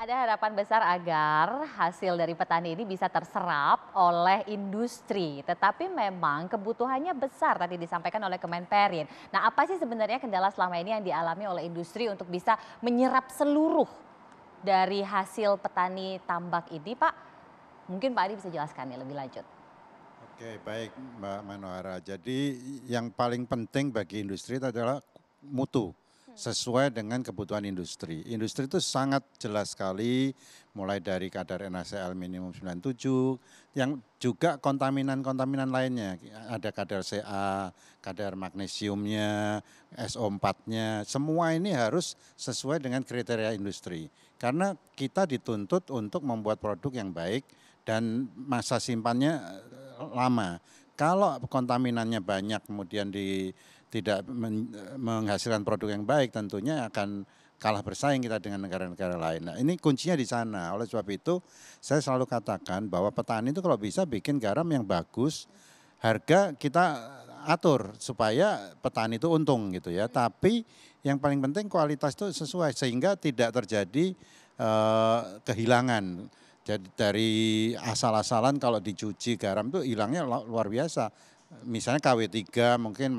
Ada harapan besar agar hasil dari petani ini bisa terserap oleh industri. Tetapi memang kebutuhannya besar tadi disampaikan oleh Kemenperin. Nah, apa sih sebenarnya kendala selama ini yang dialami oleh industri untuk bisa menyerap seluruh dari hasil petani tambak ini, Pak? Mungkin Pak Adi bisa jelaskan nih lebih lanjut. Oke, baik Mbak Manohara. Jadi yang paling penting bagi industri itu adalah mutu sesuai dengan kebutuhan industri. Industri itu sangat jelas sekali mulai dari kadar NaCl minimum 97 yang juga kontaminan-kontaminan lainnya. Ada kadar Ca, kadar magnesiumnya, SO4-nya, semua ini harus sesuai dengan kriteria industri. Karena kita dituntut untuk membuat produk yang baik dan masa simpannya lama. Kalau kontaminannya banyak kemudian tidak menghasilkan produk yang baik tentunya akan kalah bersaing kita dengan negara-negara lain. Nah, ini kuncinya di sana. Oleh sebab itu saya selalu katakan bahwa petani itu kalau bisa bikin garam yang bagus, harga kita atur supaya petani itu untung gitu ya. Tapi yang paling penting kualitas itu sesuai sehingga tidak terjadi kehilangan. Jadi dari asal-asalan kalau dicuci garam itu hilangnya luar biasa. Misalnya KW3 mungkin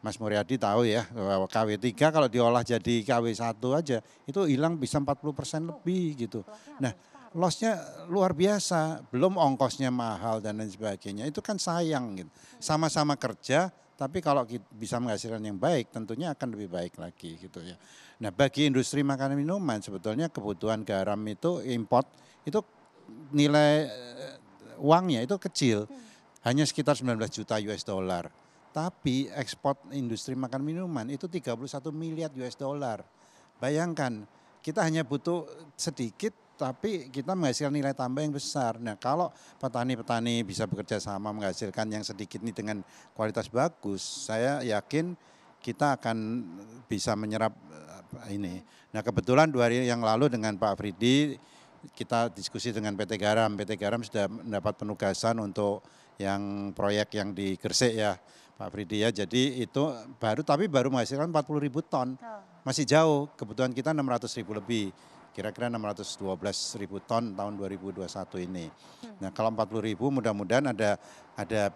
Mas Muryadi tahu ya bahwa KW3 kalau diolah jadi KW1 aja itu hilang bisa 40% lebih gitu. Nah, lossnya luar biasa, belum ongkosnya mahal dan lain sebagainya. Itu kan sayang gitu. Sama-sama kerja tapi kalau bisa menghasilkan yang baik tentunya akan lebih baik lagi gitu ya. Nah, bagi industri makanan minuman sebetulnya kebutuhan garam itu import itu nilai uangnya itu kecil, hanya sekitar 19 juta US dollar. Tapi ekspor industri makan minuman itu 31 miliar US dollar. Bayangkan, kita hanya butuh sedikit tapi kita menghasilkan nilai tambah yang besar. Nah, kalau petani-petani bisa bekerja sama menghasilkan yang sedikit ini dengan kualitas bagus, saya yakin kita akan bisa menyerap ini. Nah, kebetulan 2 hari yang lalu dengan Pak Fridi kita diskusi dengan PT Garam. PT Garam sudah mendapat penugasan untuk yang proyek yang di Gresik ya Pak Fridi ya. Jadi itu baru menghasilkan 40.000 ton. Masih jauh, kebutuhan kita 600.000 lebih. Kira-kira 612.000 ton tahun 2021 ini. Nah, kalau 40.000 mudah-mudahan ada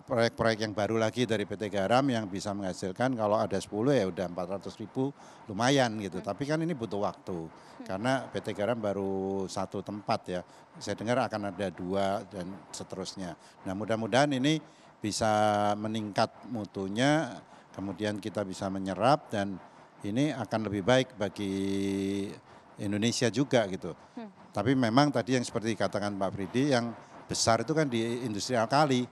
proyek-proyek yang baru lagi dari PT Garam yang bisa menghasilkan kalau ada 10 ya udah 400.000 lumayan gitu. Tapi kan ini butuh waktu karena PT Garam baru satu tempat ya. Saya dengar akan ada 2 dan seterusnya. Nah, mudah-mudahan ini bisa meningkat mutunya, kemudian kita bisa menyerap dan ini akan lebih baik bagi Indonesia juga gitu. Tapi memang tadi yang seperti dikatakan Pak Fridi yang besar itu kan di industri alkali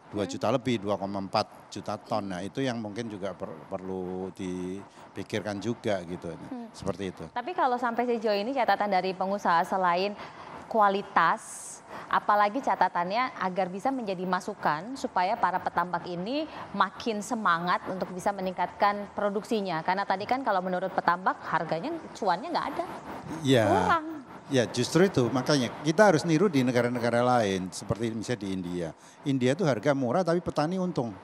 2 juta lebih, 2,4 juta ton. Nah, itu yang mungkin juga perlu dipikirkan juga gitu. Seperti itu. Tapi kalau sampai sejauh ini catatan dari pengusaha selain kualitas, apalagi catatannya agar bisa menjadi masukan supaya para petambak ini makin semangat untuk bisa meningkatkan produksinya. Karena tadi kan kalau menurut petambak harganya cuannya nggak ada, Ya, kurang. ya justru itu makanya kita harus niru di negara-negara lain seperti misalnya di India. India itu harga murah tapi petani untung.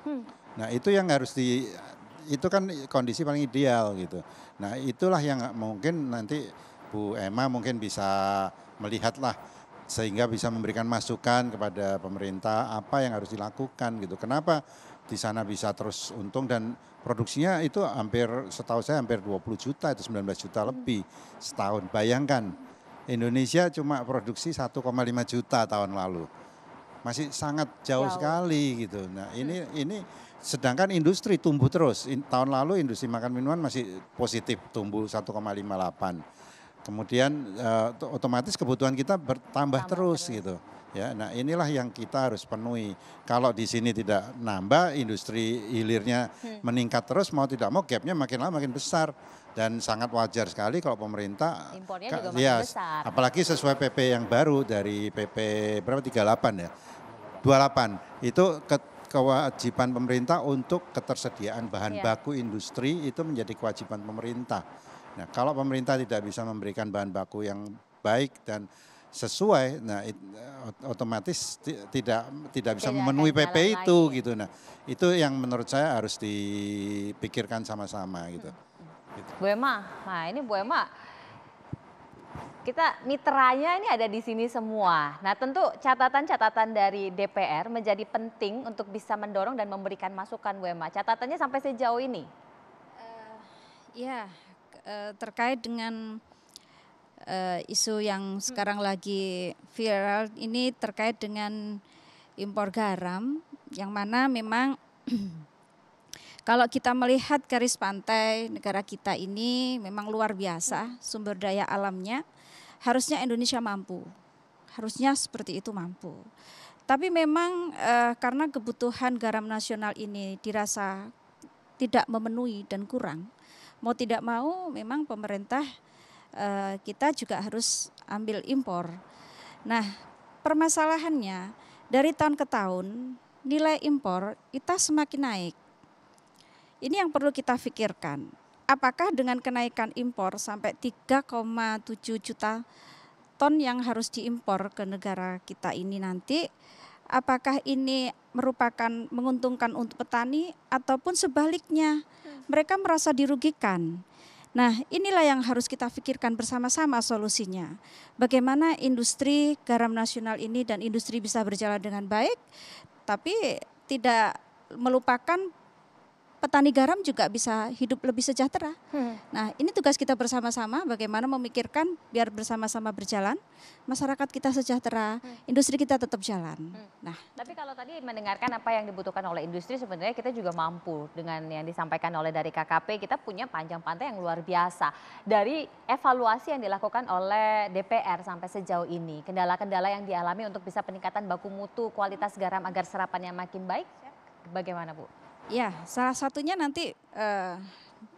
Nah, itu yang harus itu kan kondisi paling ideal gitu. Nah, itulah yang mungkin nanti Bu Emma mungkin bisa melihatlah sehingga bisa memberikan masukan kepada pemerintah apa yang harus dilakukan gitu. Kenapa di sana bisa terus untung dan produksinya itu hampir setahu saya hampir 20 juta itu 19 juta lebih setahun. Bayangkan Indonesia cuma produksi 1,5 juta tahun lalu. Masih sangat jauh Jauh. sekali gitu. Nah, ini sedangkan industri tumbuh terus. Tahun lalu industri makan minuman masih positif tumbuh 1,58. Kemudian otomatis kebutuhan kita bertambah terus gitu. Ya, nah inilah yang kita harus penuhi. Kalau di sini tidak nambah, industri hilirnya meningkat terus, mau tidak mau gapnya makin lama makin besar. Dan sangat wajar sekali kalau pemerintah, Impornya juga makin ya besar. apalagi sesuai PP yang baru dari PP berapa 38 ya, 28 itu kewajiban pemerintah untuk ketersediaan bahan baku industri itu menjadi kewajiban pemerintah. Nah, kalau pemerintah tidak bisa memberikan bahan baku yang baik dan sesuai, nah otomatis tidak bisa Tidak akan memenuhi PP jalan itu lagi. gitu. Nah, itu yang menurut saya harus dipikirkan sama-sama gitu. Bu Emma, nah ini Bu Emma Kita mitranya ini ada di sini semua. Nah, tentu catatan-catatan dari DPR menjadi penting untuk bisa mendorong dan memberikan masukan, Bu Emma. Catatannya sampai sejauh ini. Ya, terkait dengan isu yang sekarang lagi viral ini terkait dengan impor garam, yang mana memang kalau kita melihat garis pantai negara kita ini memang luar biasa sumber daya alamnya, harusnya Indonesia mampu, harusnya seperti itu mampu. Tapi memang karena kebutuhan garam nasional ini dirasa tidak memenuhi dan kurang, mau tidak mau memang pemerintah kita juga harus ambil impor. Nah, permasalahannya dari tahun ke tahun nilai impor kita semakin naik. Ini yang perlu kita pikirkan. Apakah dengan kenaikan impor sampai 3,7 juta ton yang harus diimpor ke negara kita ini nanti, apakah ini merupakan menguntungkan untuk petani ataupun sebaliknya mereka merasa dirugikan. Nah, inilah yang harus kita pikirkan bersama-sama solusinya. Bagaimana industri garam nasional ini dan industri bisa berjalan dengan baik, tapi tidak melupakan petani garam juga bisa hidup lebih sejahtera. Nah, ini tugas kita bersama-sama bagaimana memikirkan biar bersama-sama berjalan, masyarakat kita sejahtera, industri kita tetap jalan. Nah, tapi kalau tadi mendengarkan apa yang dibutuhkan oleh industri, sebenarnya kita juga mampu dengan yang disampaikan oleh dari KKP. Kita punya panjang pantai yang luar biasa. Dari evaluasi yang dilakukan oleh DPR sampai sejauh ini, kendala-kendala yang dialami untuk bisa peningkatan baku mutu kualitas garam agar serapannya makin baik, bagaimana Bu? ya, salah satunya nanti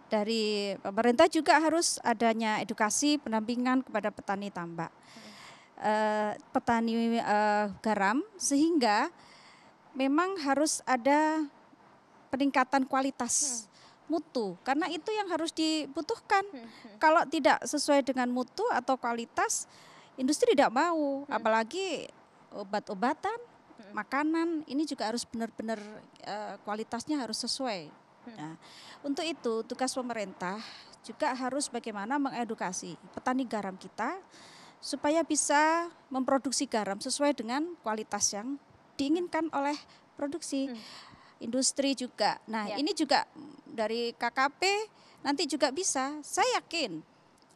dari pemerintah juga harus adanya edukasi pendampingan kepada petani tambak, petani garam, sehingga memang harus ada peningkatan kualitas mutu, karena itu yang harus dibutuhkan. Kalau tidak sesuai dengan mutu atau kualitas, industri tidak mau, apalagi obat-obatan, makanan ini juga harus benar-benar kualitasnya harus sesuai. Nah, untuk itu tugas pemerintah juga harus bagaimana mengedukasi petani garam kita supaya bisa memproduksi garam sesuai dengan kualitas yang diinginkan oleh produksi. Industri juga. Nah, ini juga dari KKP nanti juga bisa. Saya yakin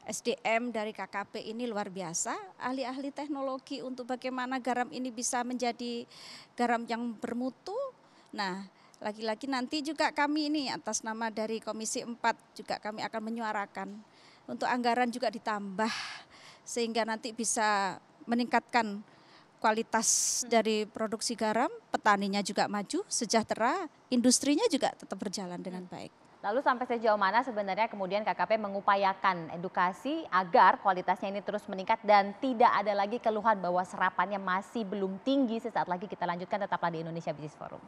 SDM dari KKP ini luar biasa, ahli-ahli teknologi untuk bagaimana garam ini bisa menjadi garam yang bermutu. Nah, lagi-lagi nanti juga kami ini atas nama dari Komisi 4 juga kami akan menyuarakan untuk anggaran juga ditambah sehingga nanti bisa meningkatkan kualitas dari produksi garam, petaninya juga maju, sejahtera, industrinya juga tetap berjalan dengan baik. Lalu sampai sejauh mana sebenarnya kemudian KKP mengupayakan edukasi agar kualitasnya ini terus meningkat dan tidak ada lagi keluhan bahwa serapannya masih belum tinggi. Sesaat lagi kita lanjutkan, tetaplah di Indonesia Business Forum.